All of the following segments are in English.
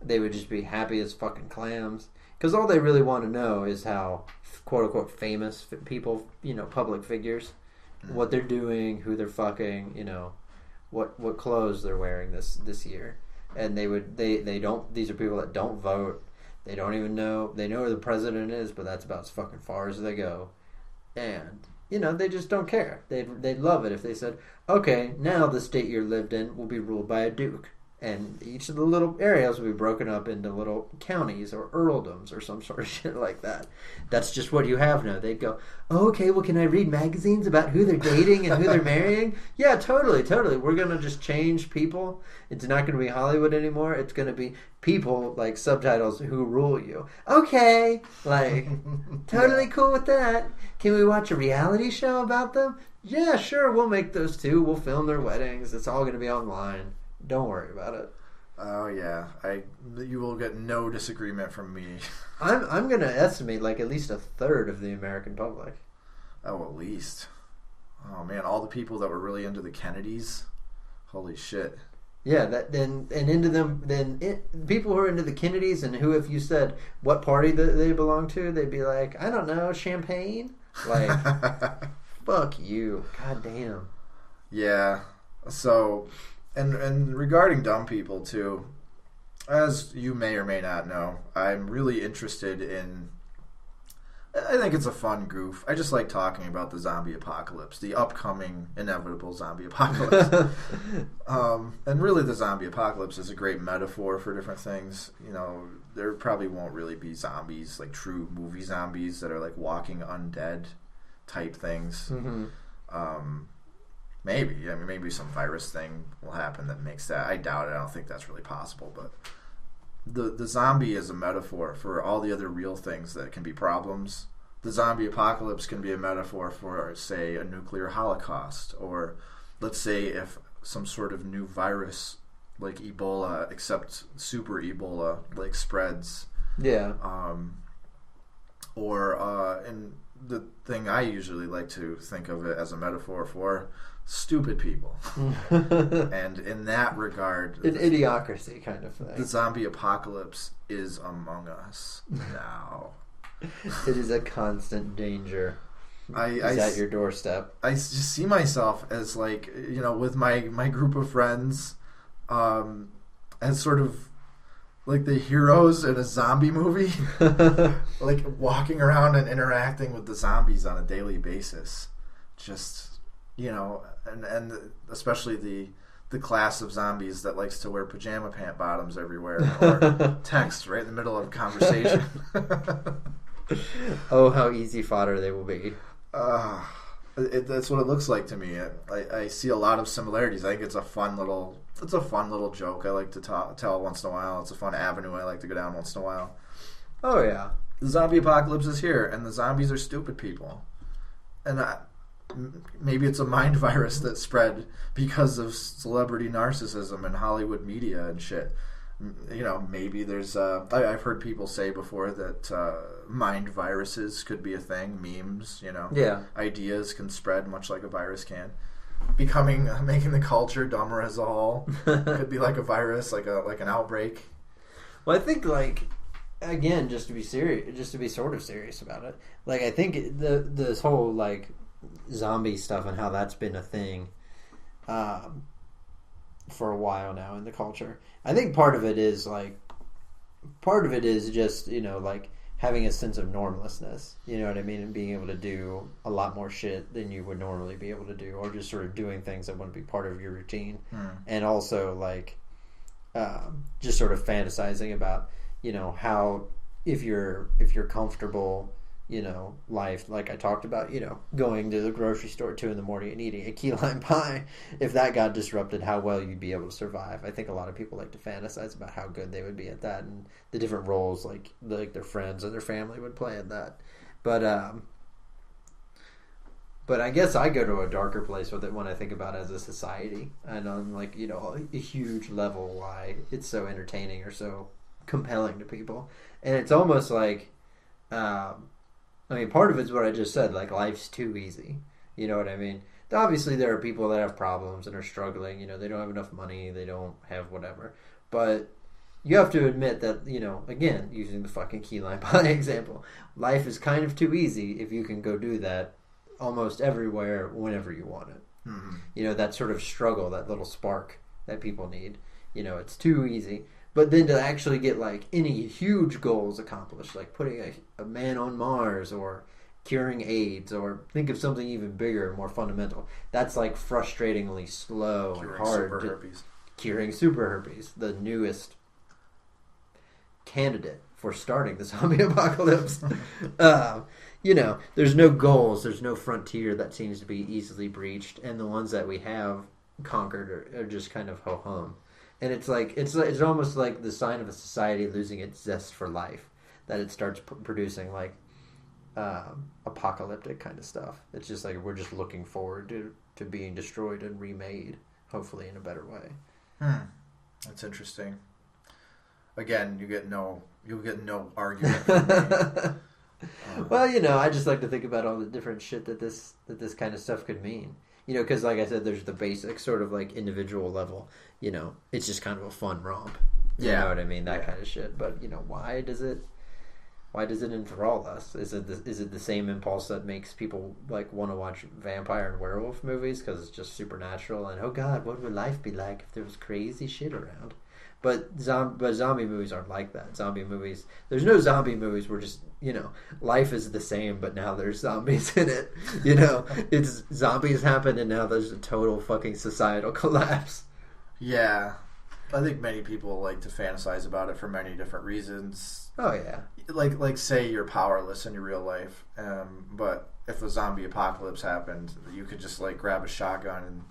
they would just be happy as fucking clams. Because all they really want to know is how, quote-unquote, famous people, public figures, what they're doing, who they're fucking, what clothes they're wearing this year. And they don't, these are people that don't vote. They don't even know, they know who the president is, but that's about as fucking far as they go. And, they just don't care. They'd love it if they said, okay, now the state you lived in will be ruled by a duke. And each of the little areas will be broken up into little counties or earldoms or some sort of shit like that. That's just what you have now. They'd go, oh, okay, well, can I read magazines about who they're dating and who they're marrying? Yeah, totally. We're going to just change people. It's not going to be Hollywood anymore. It's going to be people, like subtitles, who rule you. Okay, totally cool with that. Can we watch a reality show about them? Yeah, sure, we'll make those too. We'll film their weddings. It's all going to be online. Don't worry about it. Oh yeah, you will get no disagreement from me. I'm gonna estimate at least a third of the American public. Oh, at least. Oh man, all the people that were really into the Kennedys. Holy shit. Yeah, people who are into the Kennedys and who, if you said what party they belong to, they'd be like, I don't know, Champagne. Fuck you. God damn. Yeah. So. And regarding dumb people, too, as you may or may not know, I'm really interested in... I think it's a fun goof. I just like talking about the zombie apocalypse, the upcoming, inevitable zombie apocalypse. And really, the zombie apocalypse is a great metaphor for different things. There probably won't really be zombies, like true movie zombies that are walking undead type things. Mm-hmm. Maybe. Maybe some virus thing will happen that makes that. I doubt it. I don't think that's really possible. But the zombie is a metaphor for all the other real things that can be problems. The zombie apocalypse can be a metaphor for, say, a nuclear holocaust. Or let's say if some sort of new virus like Ebola, except super Ebola, spreads. Yeah. And the thing I usually like to think of it as a metaphor for... stupid people. And in that regard, an idiocracy kind of thing. The zombie apocalypse is among us now. It is a constant danger. It's at your doorstep. I just see myself as with my group of friends, as sort of the heroes in a zombie movie, walking around and interacting with the zombies on a daily basis. Just and especially the class of zombies that likes to wear pajama pant bottoms everywhere or text right in the middle of a conversation. Oh, how easy fodder they will be. That's what it looks like to me. I see a lot of similarities. I think it's a fun little joke I like to tell once in a while. It's a fun avenue I like to go down once in a while. Oh yeah. The zombie apocalypse is here, and the zombies are stupid people. And maybe it's a mind virus that spread because of celebrity narcissism and Hollywood media and shit. Maybe there's... I've heard people say before that mind viruses could be a thing. Memes, Yeah. Ideas can spread much like a virus can. Making the culture dumber as a whole. Could be like a virus, like an outbreak. Well, I think, again, just to be sort of serious about it, I think this whole, zombie stuff and how that's been a thing for a while now in the culture. I think part of it is just having a sense of normlessness, you know what I mean, and being able to do a lot more shit than you would normally be able to do, or just sort of doing things that wouldn't be part of your routine. And also just sort of fantasizing about how if you're comfortable life, like I talked about, going to the grocery store at 2 a.m. and eating a key lime pie, if that got disrupted, how well you'd be able to survive. I think a lot of people like to fantasize about how good they would be at that and the different roles their friends or their family would play in that. But I guess I go to a darker place with it when I think about it as a society, and on a huge level why it's so entertaining or so compelling to people. And it's almost part of it's what I just said, life's too easy. You know what I mean? Obviously, there are people that have problems and are struggling. They don't have enough money. They don't have whatever. But you have to admit that, you know, again, using the fucking key lime pie example, life is kind of too easy if you can go do that almost everywhere whenever you want it. Mm-hmm. You know, that sort of struggle, that little spark that people need. You know, it's too easy. But then to actually get, like, any huge goals accomplished, like putting a man on Mars or curing AIDS, or think of something even bigger and more fundamental, that's, like, frustratingly slow and hard. Super herpes. Curing super herpes, the newest candidate for starting the zombie apocalypse. You know, there's no goals, there's no frontier that seems to be easily breached, and the ones that we have conquered are just kind of ho-hum. And it's like it's almost like the sign of a society losing its zest for life, that it starts producing like apocalyptic kind of stuff. It's just like we're just looking forward to being destroyed and remade, hopefully in a better way. That's interesting. Again, you'll get no argument from me. Well, you know, I just like to think about all the different shit that this kind of stuff could mean. You know, because like I said, there's the basic sort of like individual level. You know, it's just kind of a fun romp. You know what I mean? That kind of shit. But you know, why does it enthrall us? Is it the same impulse that makes people like want to watch vampire and werewolf movies because it's just supernatural and oh god, what would life be like if there was crazy shit around? But zombie movies aren't like that. There's no zombie movies where just, you know, life is the same, but now there's zombies in it. You know, it's zombies happen and now there's a total fucking societal collapse. Yeah. I think many people like to fantasize about it for many different reasons. Oh, yeah. Like say you're powerless in your real life, but if a zombie apocalypse happened, you could just like grab a shotgun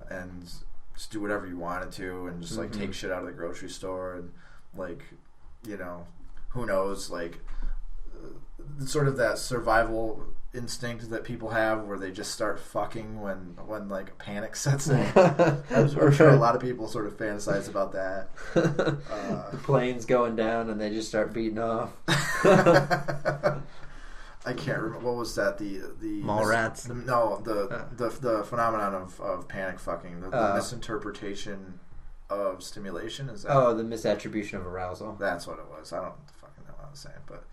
and just do whatever you wanted to and just like take shit out of the grocery store and like, you know, who knows, like sort of that survival instinct that people have where they just start fucking when like a panic sets in. I'm sure a lot of people sort of fantasize about that. The plane's going down and they just start beating off. I can't remember, what was that, the mall rats? The phenomenon of panic fucking, the misinterpretation of stimulation, is that? Oh, the misattribution of arousal. That's what it was. I don't fucking know what I was saying, but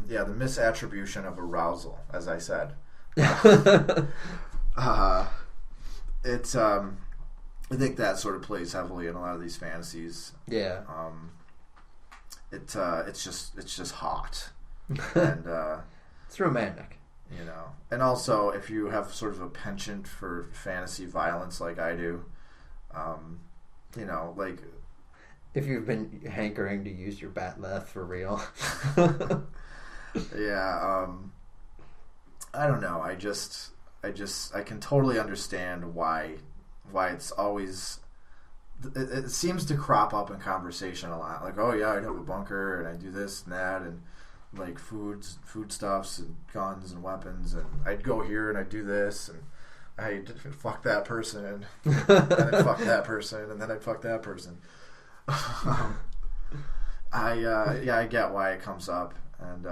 yeah, the misattribution of arousal, as I said. It's I think that sort of plays heavily in a lot of these fantasies. Yeah. It's just hot. And it's romantic, you know. And also, if you have sort of a penchant for fantasy violence like I do, you know, like if you've been hankering to use your bat left for real. Yeah, I don't know. I can totally understand why it's always. It seems to crop up in conversation a lot. Like, oh yeah, I'd have a bunker and I do this and that and like foodstuffs and guns and weapons, and I'd go here and I'd do this and I'd fuck that person and then I'd fuck that person and then I'd fuck that person. I get why it comes up, and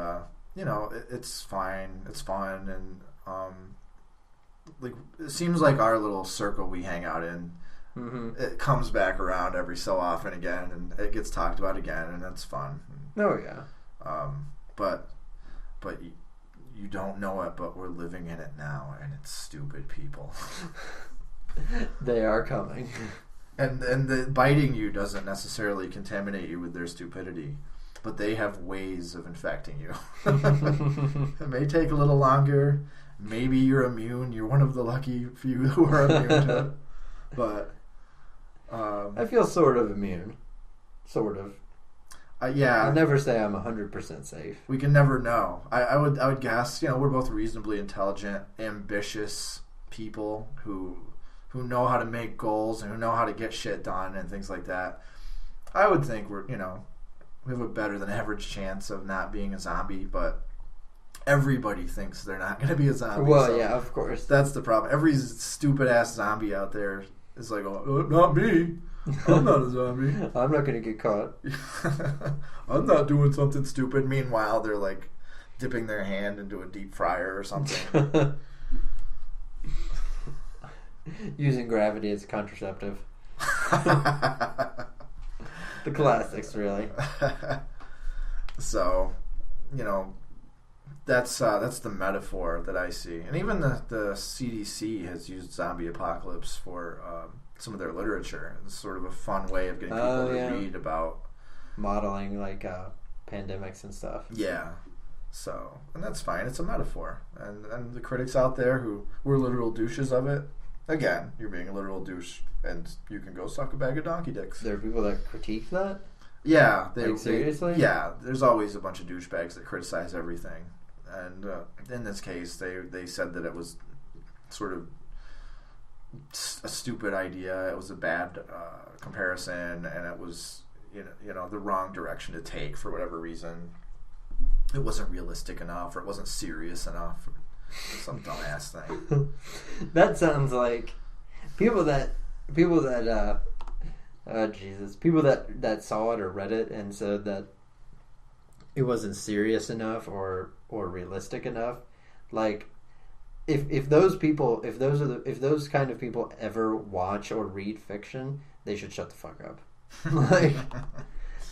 you know, it's fine, it's fun, and like it seems like our little circle we hang out in, it comes back around every so often again, and it gets talked about again, and it's fun. Oh yeah. But you don't know it, but we're living in it now, and it's stupid people. They are coming. And the biting you doesn't necessarily contaminate you with their stupidity, but they have ways of infecting you. It may take a little longer. Maybe you're immune. You're one of the lucky few who are immune to it. But I feel sort of immune. Sort of. Yeah. I'll never say I'm 100% safe. We can never know. I would guess, you know, we're both reasonably intelligent, ambitious people who know how to make goals and who know how to get shit done and things like that. I would think we have a better than average chance of not being a zombie, but everybody thinks they're not going to be a zombie. Well, so yeah, of course. That's the problem. Every stupid ass zombie out there is like, oh, not me. I'm not a zombie. I'm not going to get caught. I'm not doing something stupid. Meanwhile, they're like dipping their hand into a deep fryer or something. Using gravity as a contraceptive. The classics, really. So, that's the metaphor that I see. And even the CDC has used zombie apocalypse for some of their literature. It's sort of a fun way of getting people to read about modeling pandemics and stuff. Yeah. So, and that's fine. It's a metaphor. And the critics out there who were literal douches of it, again, you're being a literal douche, and you can go suck a bag of donkey dicks. There are people that critique that? Yeah. Seriously? Yeah. There's always a bunch of douchebags that criticize everything. And in this case, they said that it was sort of a stupid idea. It was a bad comparison, and it was the wrong direction to take for whatever reason. It wasn't realistic enough, or it wasn't serious enough, or some dumbass thing. That sounds like people that people that saw it or read it and said that it wasn't serious enough or realistic enough. Like, if those kind of people ever watch or read fiction, they should shut the fuck up. Like,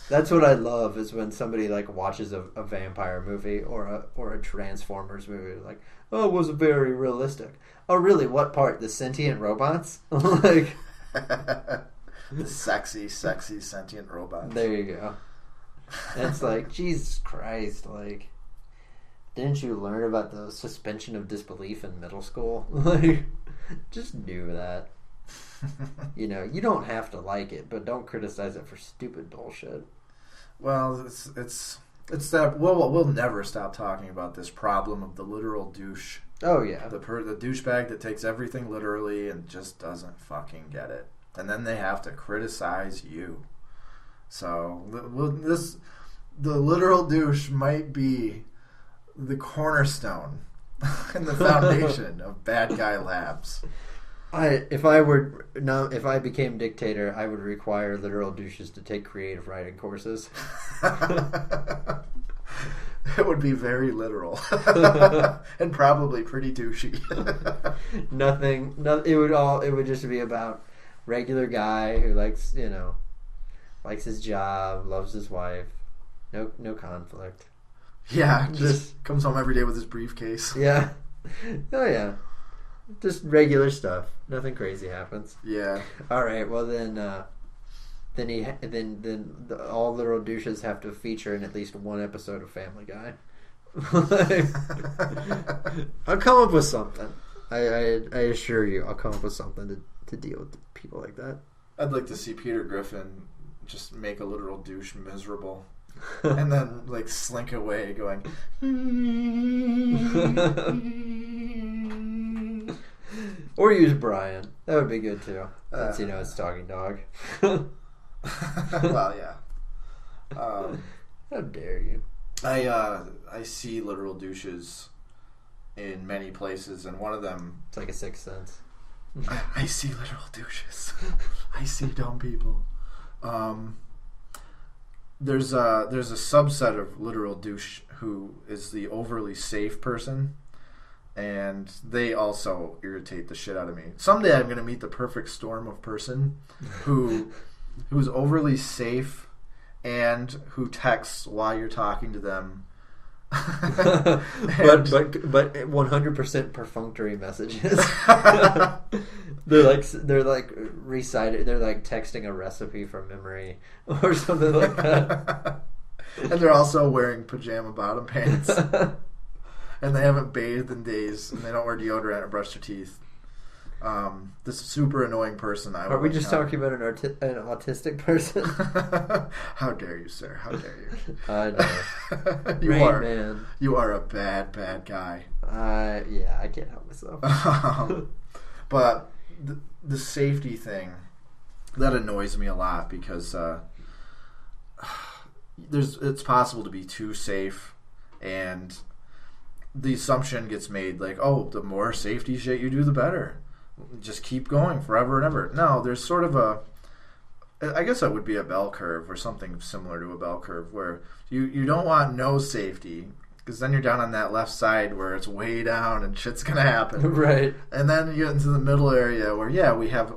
that's what I love, is when somebody watches a vampire movie or a Transformers movie, like, oh, it was very realistic. Oh, really? What part? The sentient robots? Like, the sexy sentient robots. There you go. It's like, Jesus Christ, like, didn't you learn about the suspension of disbelief in middle school? Like, just do that. You don't have to like it, but don't criticize it for stupid bullshit. Well, it's that we'll never stop talking about this problem of the literal douche. Oh yeah, the douchebag that takes everything literally and just doesn't fucking get it, and then they have to criticize you. So the literal douche might be the cornerstone and the foundation of Bad Guy Labs. If I became dictator, I would require literal douches to take creative writing courses. It would be very literal and probably pretty douchey. It would just be about regular guy who likes his job, loves his wife, no conflict. Yeah, just comes home every day with his briefcase. Yeah. Oh yeah. Just regular stuff. Nothing crazy happens. Yeah. All right. Well, then all literal douches have to feature in at least one episode of Family Guy. I'll come up with something. I assure you, I'll come up with something to deal with people like that. I'd like to see Peter Griffin just make a literal douche miserable, and then slink away, going. Or use Brian. That would be good too. Since it's talking dog. Well, yeah. How dare you? I see literal douches in many places, and one of them. It's like a sixth sense. I see literal douches. I see dumb people. There's a subset of literal douche who is the overly safe person. And they also irritate the shit out of me. Someday I'm going to meet the perfect storm of person who's overly safe and who texts while you're talking to them. but 100% perfunctory messages. they're recited. They're texting a recipe from memory or something like that. And they're also wearing pajama bottom pants. And they haven't bathed in days, and they don't wear deodorant or brush their teeth. This super annoying person. Are we just talking about an autistic person? How dare you, sir? How dare you? I know. Man. You are a bad guy. Yeah, I can't help myself. But the safety thing, that annoys me a lot because it's possible to be too safe, and the assumption gets made the more safety shit you do, the better. Just keep going forever and ever. No, there's sort of I guess that would be a bell curve or something similar to a bell curve where you don't want no safety because then you're down on that left side where it's way down and shit's gonna happen. Right. And then you get into the middle area where we have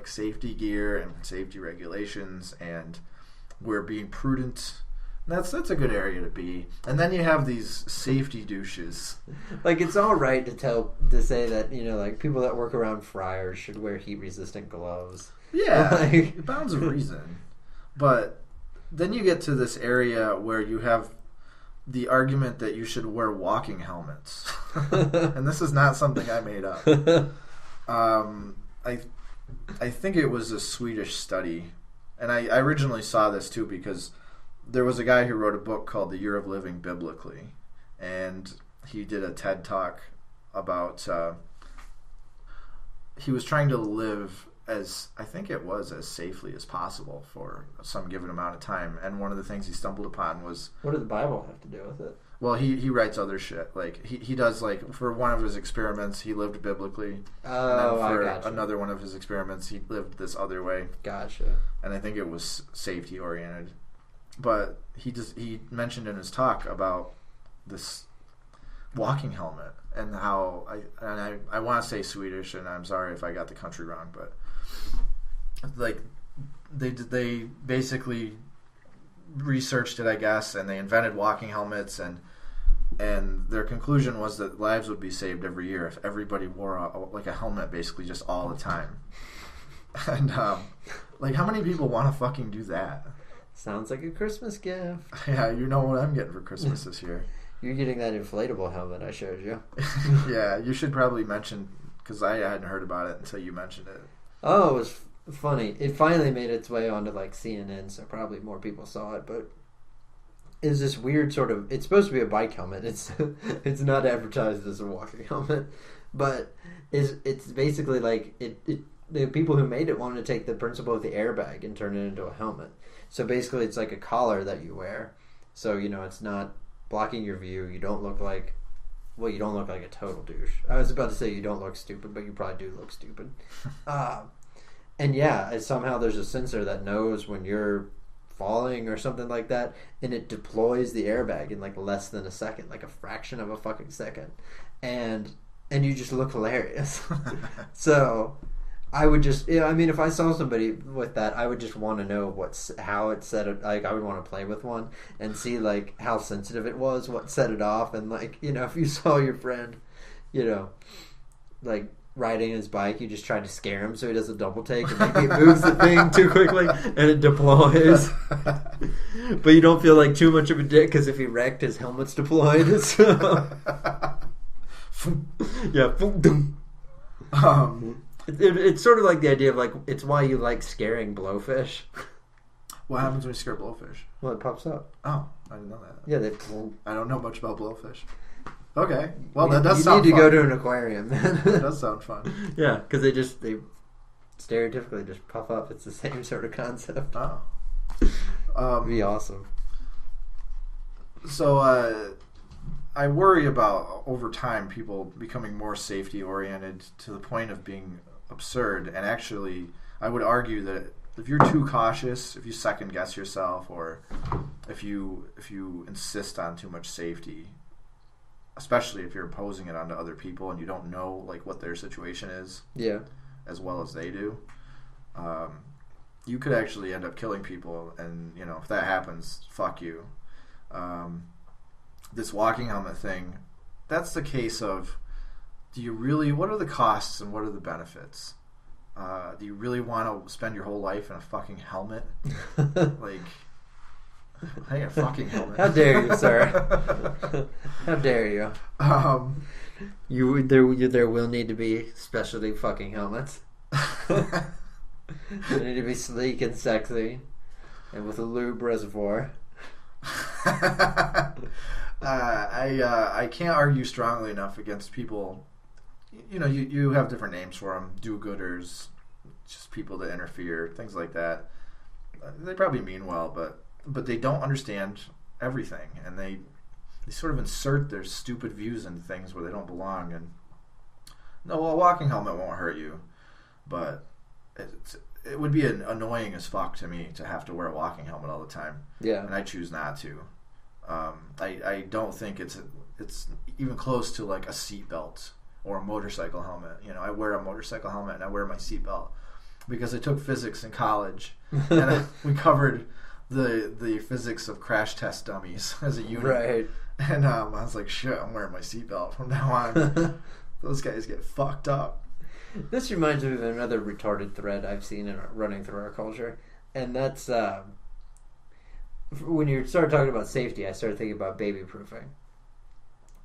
safety gear and safety regulations, and where being prudent, that's a good area to be. And then you have these safety douches. Like, it's all right to say that, you know, like, people that work around fryers should wear heat-resistant gloves. Yeah, like, bounds of reason. But then you get to this area where you have the argument that you should wear walking helmets. And this is not something I made up. I think it was a Swedish study. And I originally saw this, too, because there was a guy who wrote a book called The Year of Living Biblically, and he did a TED Talk about he was trying to live as safely as possible for some given amount of time, and one of the things he stumbled upon was... What did the Bible have to do with it? Well, he writes other shit. Like, he does, like, for one of his experiments, he lived biblically. Oh, and then I gotcha. another one of his experiments, he lived this other way. Gotcha. And I think it was safety-oriented. But he mentioned in his talk about this walking helmet and how I want to say Swedish, and I'm sorry if I got the country wrong, but like they basically researched it, I guess, and they invented walking helmets, and their conclusion was that lives would be saved every year if everybody wore a helmet basically just all the time. And like, how many people want to fucking do that? Sounds like a Christmas gift. Yeah, you know what I'm getting for Christmas this year. You're getting that inflatable helmet I showed you. Yeah, you should probably mention, because I hadn't heard about it until you mentioned it. Oh, it was funny. It finally made its way onto like CNN, so probably more people saw it. But it's this weird sort of... It's supposed to be a bike helmet. It's not advertised as a walking helmet, but it's basically like the people who made it wanted to take the principle of the airbag and turn it into a helmet. So basically, it's like a collar that you wear. So, you know, it's not blocking your view. You don't look like... Well, you don't look like a total douche. I was about to say you don't look stupid, but you probably do look stupid. And yeah, somehow there's a sensor that knows when you're falling or something like that, and it deploys the airbag in like less than a second, like a fraction of a fucking second. And you just look hilarious. So... I would just, I mean, if I saw somebody with that, I would just want to know how it set it. Like, I would want to play with one and see like how sensitive it was, what set it off, and like, you know, if you saw your friend, you know, like riding his bike, you just try to scare him so he does a double take, and maybe it moves the thing too quickly and it deploys. But you don't feel like too much of a dick because if he wrecked, his helmet's deployed. So. Yeah. It's sort of like the idea of like, it's why you like scaring blowfish. What happens when you scare blowfish? Well, it pops up. Oh, I didn't know that. Yeah, I don't know much about blowfish. Okay, well that does sound fun. You need to go to an aquarium then. That does sound fun. Yeah, because they stereotypically just puff up. It's the same sort of concept. Oh. It'd be awesome. So, I worry about, over time, people becoming more safety-oriented to the point of being absurd. And actually, I would argue that if you're too cautious, if you second-guess yourself, or if you insist on too much safety, especially if you're imposing it onto other people and you don't know like what their situation is, yeah, as well as they do, you could actually end up killing people. And, you know, if that happens, fuck you. This walking helmet thing, that's the case of, what are the costs and what are the benefits? Do you really want to spend your whole life in a fucking helmet? Like, I got a fucking helmet. How dare you, sir? How dare you? There will need to be specialty fucking helmets. They need to be sleek and sexy, and with a lube reservoir. I can't argue strongly enough against people. You know, you have different names for them: do-gooders, just people that interfere, things like that. They probably mean well, but they don't understand everything, and they sort of insert their stupid views into things where they don't belong. And no, a walking helmet won't hurt you, but it would be annoying as fuck to me to have to wear a walking helmet all the time. Yeah, and I choose not to. I don't think it's even close to like a seatbelt or a motorcycle helmet. You know, I wear a motorcycle helmet and I wear my seatbelt because I took physics in college, and we covered the physics of crash test dummies as a unit. Right. And I was like, shit, I'm wearing my seatbelt from now on. Those guys get fucked up. This reminds me of another retarded thread I've seen running through our culture. And that's, when you start talking about safety, I started thinking about baby proofing.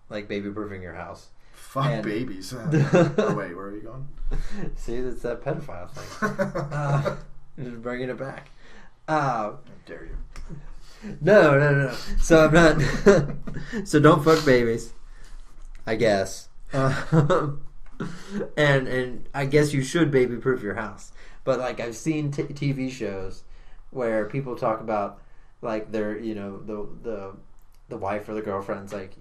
Like baby proofing your house. Fuck babies. Oh, wait, where are you going? See, it's that pedophile thing. Just bringing it back. How dare you? No. So I'm not. So don't fuck babies, I guess. And I guess you should baby proof your house. But like I've seen TV shows where people talk about like their the wife or the girlfriend's like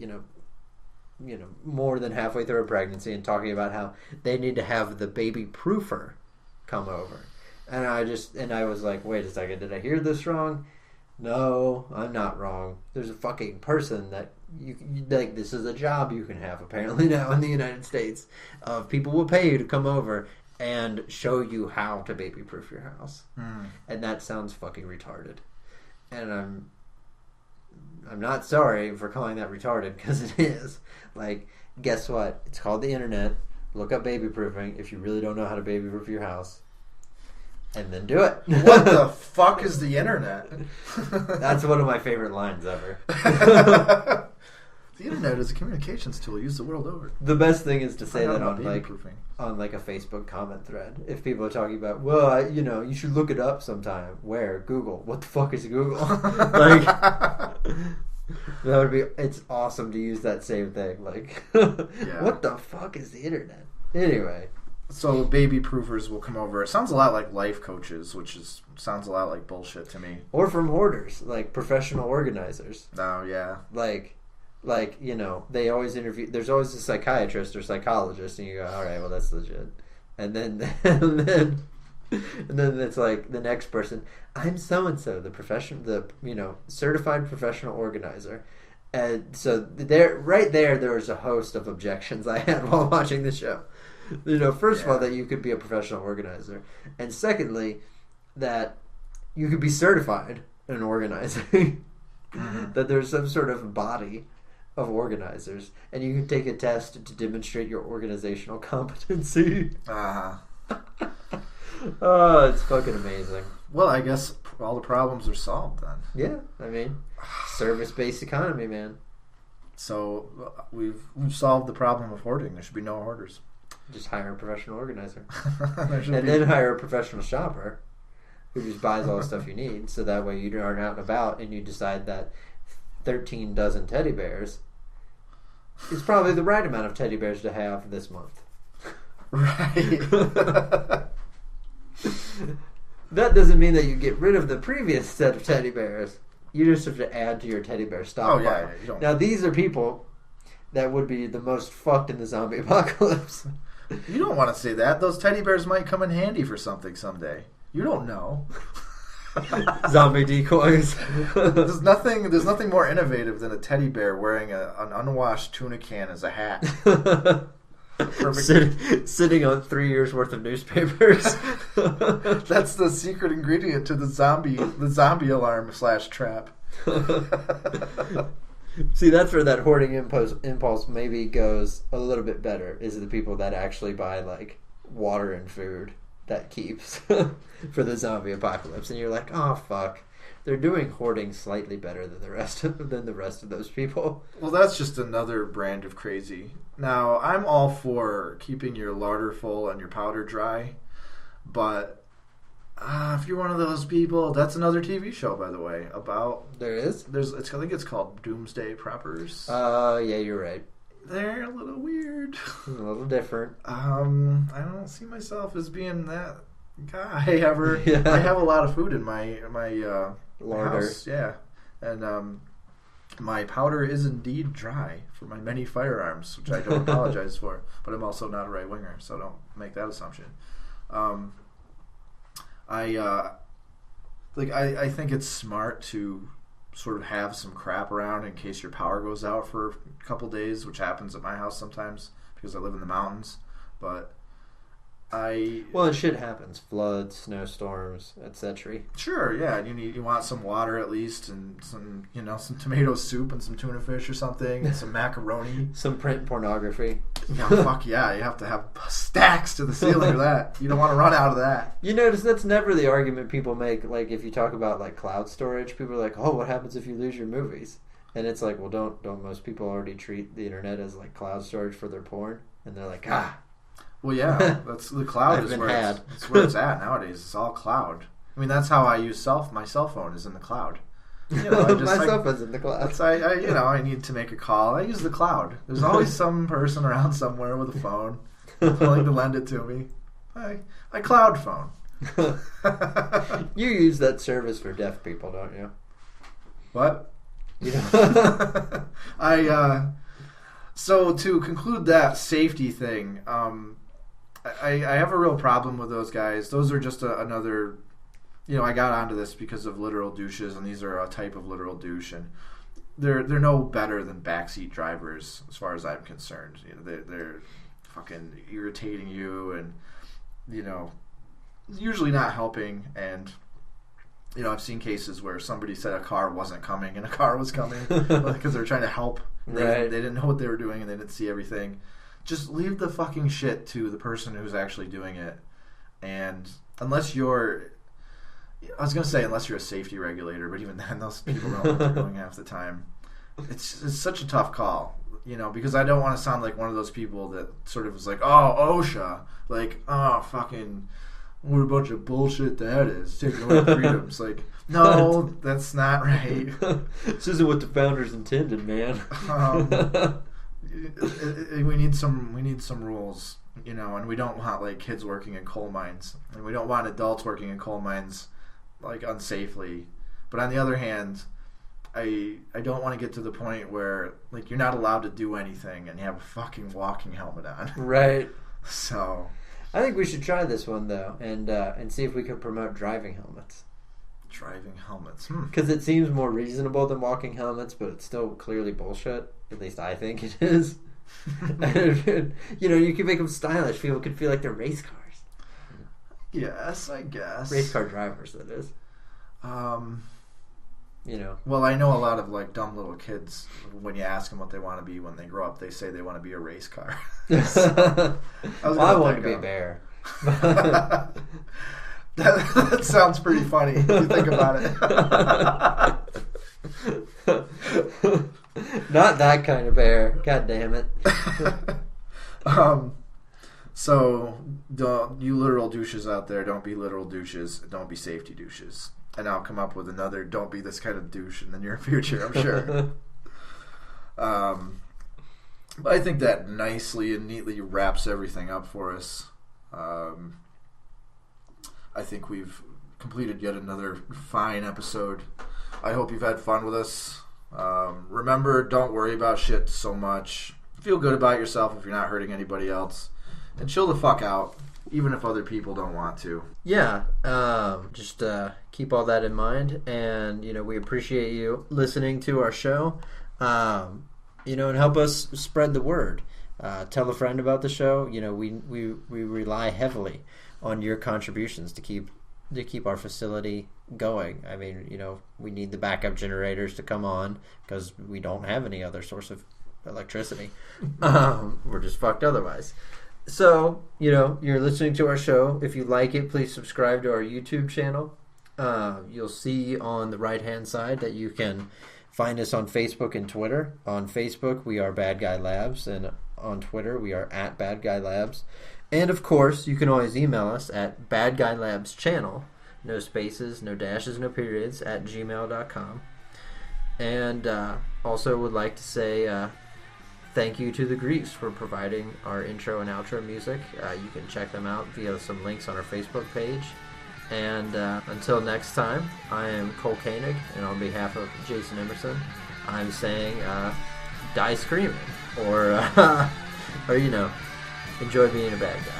more than halfway through a pregnancy and talking about how they need to have the baby proofer come over. And I was like, wait a second, did I hear this wrong? No, I'm not wrong. There's a fucking person that you like. This is a job you can have apparently now in the United States. People will pay you to come over and show you how to baby proof your house. And that sounds fucking retarded. And I'm not sorry for calling that retarded because it is. Like, guess what? It's called the internet. Look up baby proofing if you really don't know how to baby proof your house. And then do it. What the fuck is the internet? That's one of my favorite lines ever. The internet is a communications tool used the world over. The best thing is to say that on proofing. a Facebook comment thread. If people are talking about, well, you should look it up sometime. Where? Google. What the fuck is Google? Like, that would be. It's awesome to use that same thing. Like, what the fuck is the internet? Anyway. So baby proofers will come over. It sounds a lot like life coaches, which sounds a lot like bullshit to me. Or from hoarders, like professional organizers. Oh yeah. Like they always interview. There's always a psychiatrist or psychologist, and you go, all right, well that's legit. And then it's like the next person. I'm so and so, the certified professional organizer. And so there was a host of objections I had while watching the show. First of all, that you could be a professional organizer, and secondly, that you could be certified in organizing. That there's some sort of body of organizers, and you can take a test to demonstrate your organizational competency. Oh, it's fucking amazing. Well, I guess all the problems are solved then. Yeah, I mean, service-based economy, man. So we've solved the problem of hoarding. There should be no hoarders. Just hire a professional organizer. Then hire a professional shopper who just buys all the stuff you need, so that way you aren't out and about and you decide that 13 dozen teddy bears is probably the right amount of teddy bears to have this month. Right. That doesn't mean that you get rid of the previous set of teddy bears. You just have to add to your teddy bear stockpile. Oh, yeah. You don't... Now, these are people that would be the most fucked in the zombie apocalypse. You don't want to say that. Those teddy bears might come in handy for something someday. You don't know. Zombie decoys. There's nothing more innovative than a teddy bear wearing an unwashed tuna can as a hat. Sitting on 3 years worth of newspapers. That's the secret ingredient to the zombie alarm / trap. See, that's where that hoarding impulse maybe goes a little bit better, is the people that actually buy like water and food that keeps for the zombie apocalypse, and you're like, oh fuck, they're doing hoarding slightly better than the rest of those people. Well, that's just another brand of crazy. Now, I'm all for keeping your larder full and your powder dry, but if you're one of those people, that's another TV show, by the way, about... There is? I think it's called Doomsday Preppers. Yeah, you're right. They're a little weird. A little different. I don't see myself as being that guy ever. Yeah. I have a lot of food in my larder. House. Yeah. And my powder is indeed dry for my many firearms, which I don't apologize for. But I'm also not a right-winger, so don't make that assumption. I think it's smart to sort of have some crap around in case your power goes out for a couple days, which happens at my house sometimes because I live in the mountains. But Well, and shit happens. Floods, snowstorms, etc. Sure, yeah. You want some water at least, and some tomato soup and some tuna fish or something, and some macaroni. Some print pornography. Yeah, fuck yeah. You have to have stacks to the ceiling of that. You don't want to run out of that. You notice that's never the argument people make. Like, if you talk about, like, cloud storage, people are like, oh, what happens if you lose your movies? And it's like, well, don't most people already treat the internet as, like, cloud storage for their porn? And they're like, Well, yeah, that's the cloud is where it's at nowadays. It's all cloud. I mean, that's how I use my cell phone is in the cloud. My cell phone's in the cloud. I need to make a call. I use the cloud. There's always some person around somewhere with a phone willing to lend it to me. I cloud phone. You use that service for deaf people, don't you? What? So to conclude that safety thing, I have a real problem with those guys. Those are just another. I got onto this because of literal douches, and these are a type of literal douche, and they're no better than backseat drivers as far as I'm concerned. They're fucking irritating you, and usually not helping. And I've seen cases where somebody said a car wasn't coming and a car was coming because they're trying to help. Right. They didn't know what they were doing and they didn't see everything. Just leave the fucking shit to the person who's actually doing it. And unless you're a safety regulator, but even then, those people don't know what they're doing half the time. It's such a tough call, because I don't want to sound like one of those people that sort of is like, oh, OSHA, like, oh, fucking, what a bunch of bullshit that is, taking away freedoms. Like, no, that's not right. This isn't what the founders intended, man. We need some rules, and we don't want like kids working in coal mines, and we don't want adults working in coal mines like unsafely. But on the other hand, I don't want to get to the point where like you're not allowed to do anything and you have a fucking walking helmet on. Right. So I think we should try this one though, and see if we can promote driving helmets. Driving helmets, because it seems more reasonable than walking helmets, but it's still clearly bullshit. At least I think it is. You can make them stylish. People could feel like they're race cars. Yes, I guess. Race car drivers, that is. Well, I know a lot of like dumb little kids. When you ask them what they want to be when they grow up, they say they want to be a race car. I want to be a bear. That sounds pretty funny if you think about it. Not that kind of bear. God damn it. So, you literal douches out there, don't be literal douches. Don't be safety douches. And I'll come up with another don't be this kind of douche in the near future, I'm sure. But I think that nicely and neatly wraps everything up for us. I think we've completed yet another fine episode. I hope you've had fun with us. Remember, don't worry about shit so much. Feel good about yourself if you're not hurting anybody else. And chill the fuck out, even if other people don't want to. Yeah, just keep all that in mind. And, we appreciate you listening to our show. And help us spread the word. Tell a friend about the show. We rely heavily on your contributions to keep our facility going. I mean, we need the backup generators to come on because we don't have any other source of electricity. We're just fucked otherwise. So, you're listening to our show. If you like it, please subscribe to our YouTube channel. You'll see on the right-hand side that you can find us on Facebook and Twitter. On Facebook, we are Bad Guy Labs, and on Twitter, we are at Bad Guy Labs. And, of course, you can always email us at BadGuyLabsChannel, no spaces, no dashes, no periods, at gmail.com. And also would like to say thank you to the Greeks for providing our intro and outro music. You can check them out via some links on our Facebook page. And until next time, I am Cole Koenig, and on behalf of Jason Emerson, I'm saying die screaming, or enjoy being a bad guy.